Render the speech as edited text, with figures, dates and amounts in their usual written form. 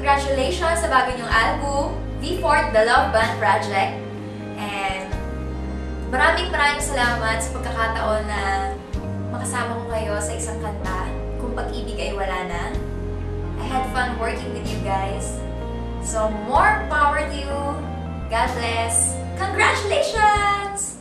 Congratulations sa bago niyong album, V4 The Love Band Project. And maraming salamat sa pagkakataon na makasama ko kayo sa isang kanta, Kung Pag-ibig Ay Wala Na. I had fun working with you guys. So more power to you. God bless. Congratulations!